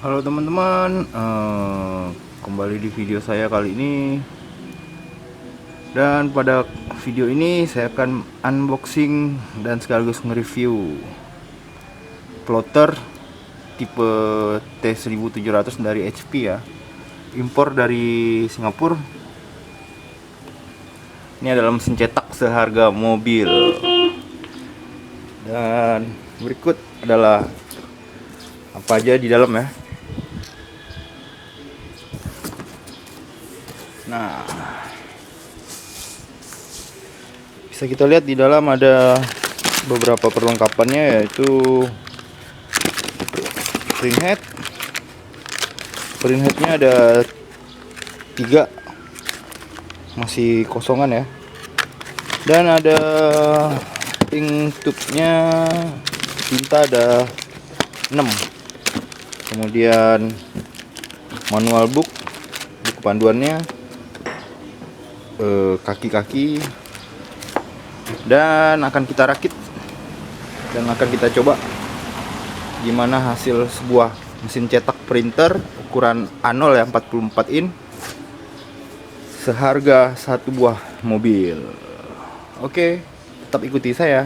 Halo teman-teman, kembali di video saya kali ini. Dan pada video ini saya akan unboxing dan sekaligus nge-review plotter tipe T1700 dari HP ya, impor dari Singapura. Ini adalah mesin cetak seharga mobil. Dan berikut adalah apa aja di dalam ya. Nah, bisa kita lihat di dalam ada beberapa perlengkapannya, yaitu printhead. Printheadnya ada 3, masih kosongan ya. Dan ada ink tube-nya, tinta ada 6. Kemudian manual book, buku panduannya, kaki-kaki, dan akan kita rakit dan akan kita coba gimana hasil sebuah mesin cetak printer ukuran A0 ya, 44 in, seharga satu buah mobil. Oke, tetap ikuti saya.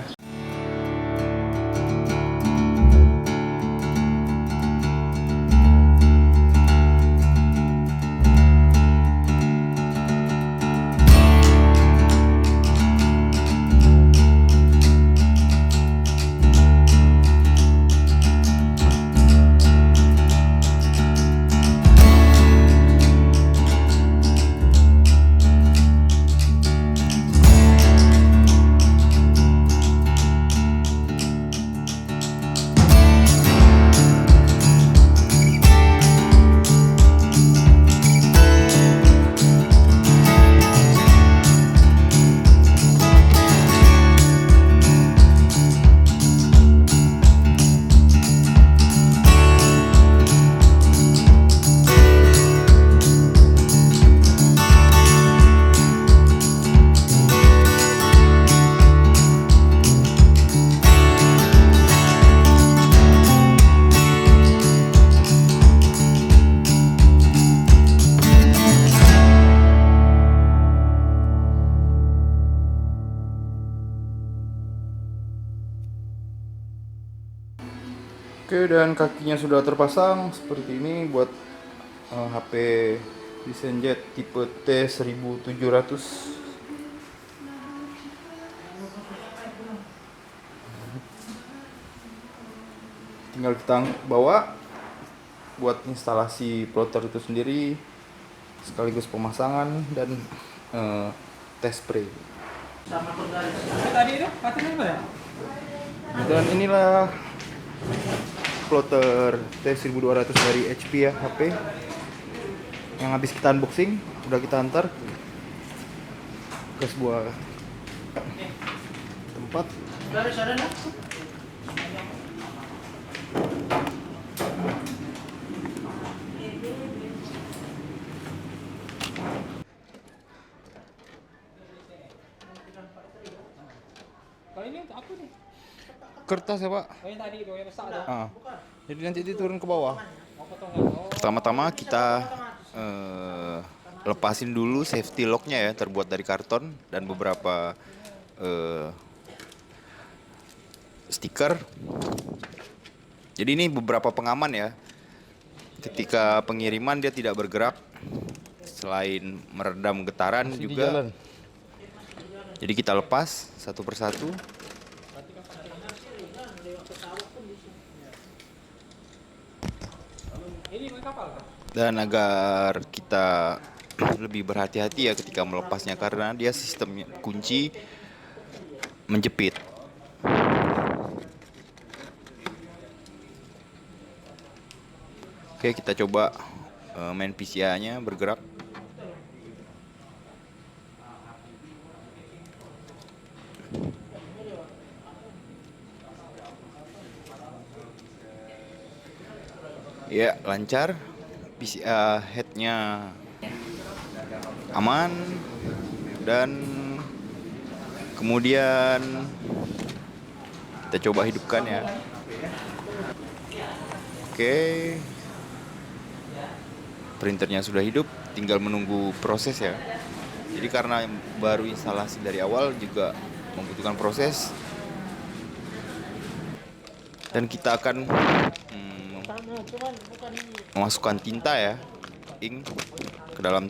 Oke, dan kakinya sudah terpasang seperti ini buat HP Zenjet tipe T1700. Tinggal kita bawa buat instalasi plotter itu sendiri, sekaligus pemasangan dan tes spray. Dan inilah plotter T1200 dari HP ya, HP yang habis kita unboxing, udah kita antar ke sebuah tempat. Kalau ini untuk apa nih? Kertas ya Pak. Oh yang tadi itu yang besar ada. Jadi nanti diturun ke bawah. Oh potongan. Pertama-tama kita lepasin dulu safety locknya ya, terbuat dari karton dan beberapa stiker. Jadi ini beberapa pengaman ya. Ketika pengiriman dia tidak bergerak, selain meredam getaran masih juga. Jadi kita lepas satu persatu. Dan agar kita lebih berhati-hati ya ketika melepasnya, karena dia sistemnya kunci menjepit. Oke, kita coba main PCI-nya bergerak. Ya, lancar. PCI headnya aman. Dan kemudian kita coba hidupkan ya. Oke. printernya sudah hidup, tinggal menunggu proses ya. Jadi karena baru instalasi dari awal juga membutuhkan proses, dan kita akan memasukkan tinta ya, ink ke dalam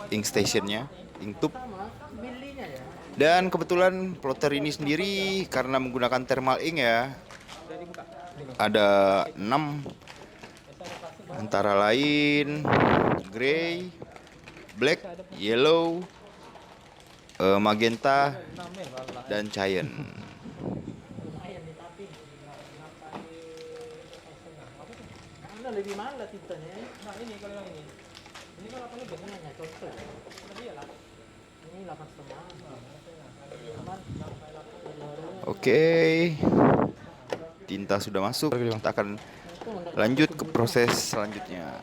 ink stationnya, ink tube. Dan kebetulan plotter ini sendiri karena menggunakan thermal ink ya, ada 6, antara lain grey, black, yellow, magenta, dan cyan. Mana lebih mahal lah tintanya? Nah ini kalau yang ini. Ini kan 8 lebih. Ini hanya contoh. Tapi ya lah. Ini 8,5. Oke, tinta sudah masuk. Kita akan lanjut ke proses selanjutnya.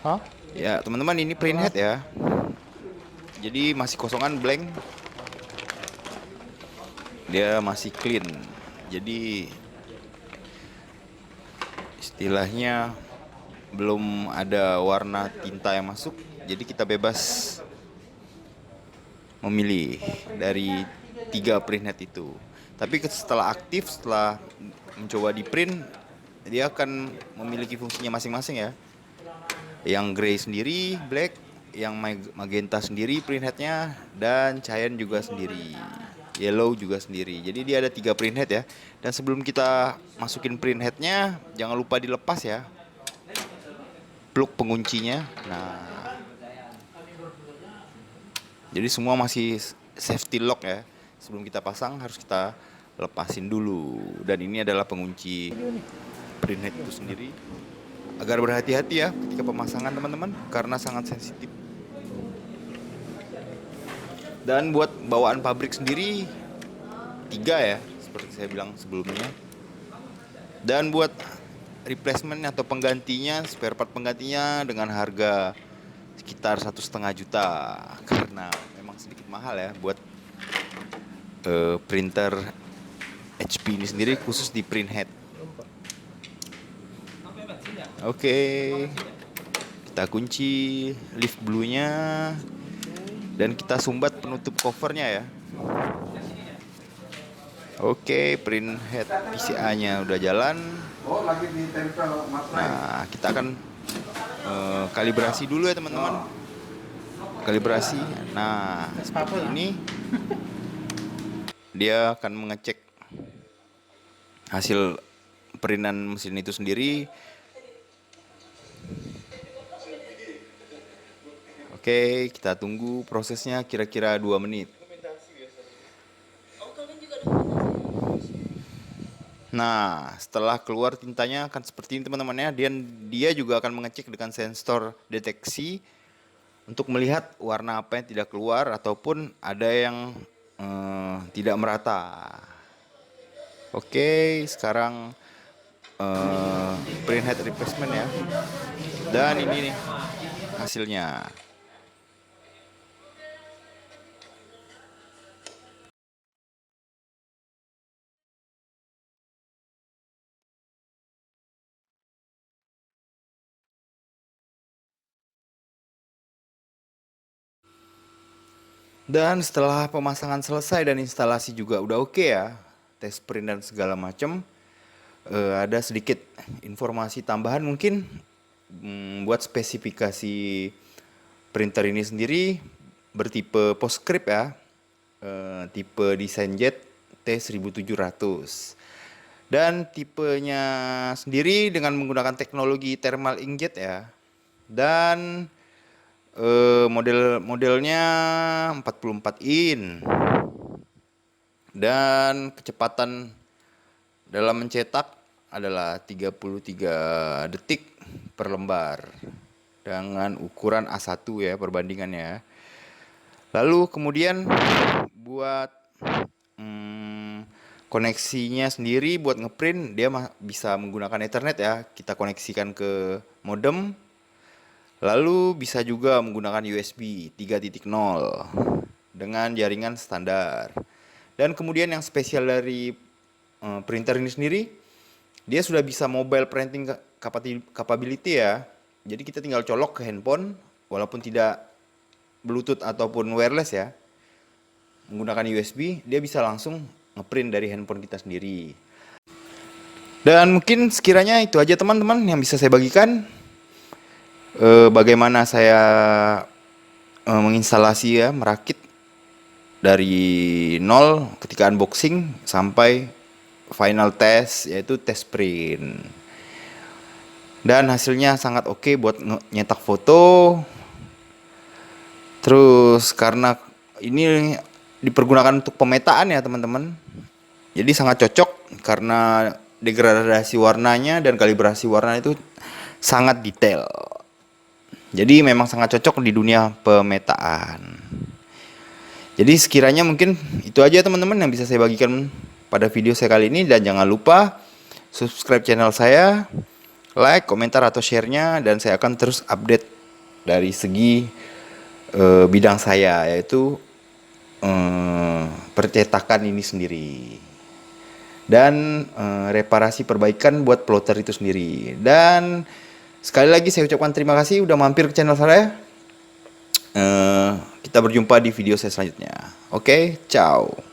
Hah? Ya teman-teman, ini printhead ya. Jadi masih kosongan, blank. Dia masih clean. Jadi istilahnya belum ada warna tinta yang masuk. Jadi kita bebas memilih dari 3 printhead itu. Tapi setelah aktif, setelah mencoba di print, dia akan memiliki fungsinya masing-masing ya. Yang grey sendiri, black, yang magenta sendiri printheadnya, dan cyan juga sendiri, yellow juga sendiri. Jadi dia ada 3 printhead ya. Dan sebelum kita masukin printheadnya, jangan lupa dilepas ya plug penguncinya. Nah, jadi semua masih safety lock ya. Sebelum kita pasang harus kita lepasin dulu. Dan ini adalah pengunci printhead itu sendiri. Agar berhati-hati ya ketika pemasangan teman-teman, karena sangat sensitif. Dan buat bawaan pabrik sendiri 3 ya, seperti saya bilang sebelumnya. Dan buat replacement atau penggantinya, spare part penggantinya dengan harga sekitar 1,5 juta, karena memang sedikit mahal ya buat printer HP ini sendiri, khusus di printhead. Oke, kita kunci leaf blue-nya dan kita sumbat penutup covernya ya. Oke, printhead PCA-nya udah jalan. Nah, kita akan kalibrasi dulu ya teman-teman. Kalibrasi. Nah, seperti ini. Dia akan mengecek hasil printan mesin itu sendiri. Oke, kita tunggu prosesnya kira-kira 2 menit. Nah, setelah keluar tintanya akan seperti ini teman-teman ya. Dan dia juga akan mengecek dengan sensor deteksi untuk melihat warna apa yang tidak keluar ataupun ada yang tidak merata. Oke, sekarang printhead replacement ya. Dan ini nih hasilnya. Dan setelah pemasangan selesai dan instalasi juga udah oke ya, tes print dan segala macam, ada sedikit informasi tambahan mungkin buat spesifikasi printer ini sendiri bertipe PostScript ya, tipe DesignJet T1700. Dan tipenya sendiri dengan menggunakan teknologi thermal inkjet ya. Dan modelnya 44 in dan kecepatan dalam mencetak adalah 33 detik per lembar dengan ukuran A1 ya perbandingannya. Lalu kemudian buat koneksinya sendiri buat ngeprint dia bisa menggunakan Ethernet ya. Kita koneksikan ke modem. Lalu bisa juga menggunakan USB 3.0 dengan jaringan standar. Dan kemudian yang spesial dari printer ini sendiri Dia sudah bisa mobile printing capability ya. Jadi kita tinggal colok ke handphone walaupun tidak Bluetooth ataupun wireless ya. Menggunakan USB, dia bisa langsung ngeprint dari handphone kita sendiri. Dan mungkin sekiranya itu aja teman-teman yang bisa saya bagikan. Bagaimana saya menginstalasi ya, merakit dari nol ketika unboxing sampai final test, yaitu test print. Dan hasilnya sangat oke buat nyetak foto. Terus karena ini dipergunakan untuk pemetaan ya teman-teman. Jadi sangat cocok karena degradasi warnanya dan kalibrasi warna itu sangat detail. Jadi memang sangat cocok di dunia pemetaan. Jadi sekiranya mungkin itu aja teman-teman yang bisa saya bagikan pada video saya kali ini. Dan jangan lupa subscribe channel saya, like, komentar atau share-nya. Dan saya akan terus update dari segi bidang saya, yaitu percetakan ini sendiri. Dan reparasi perbaikan buat plotter itu sendiri. Dan sekali lagi saya ucapkan terima kasih udah mampir ke channel saya. Kita berjumpa di video saya selanjutnya. Oke, ciao.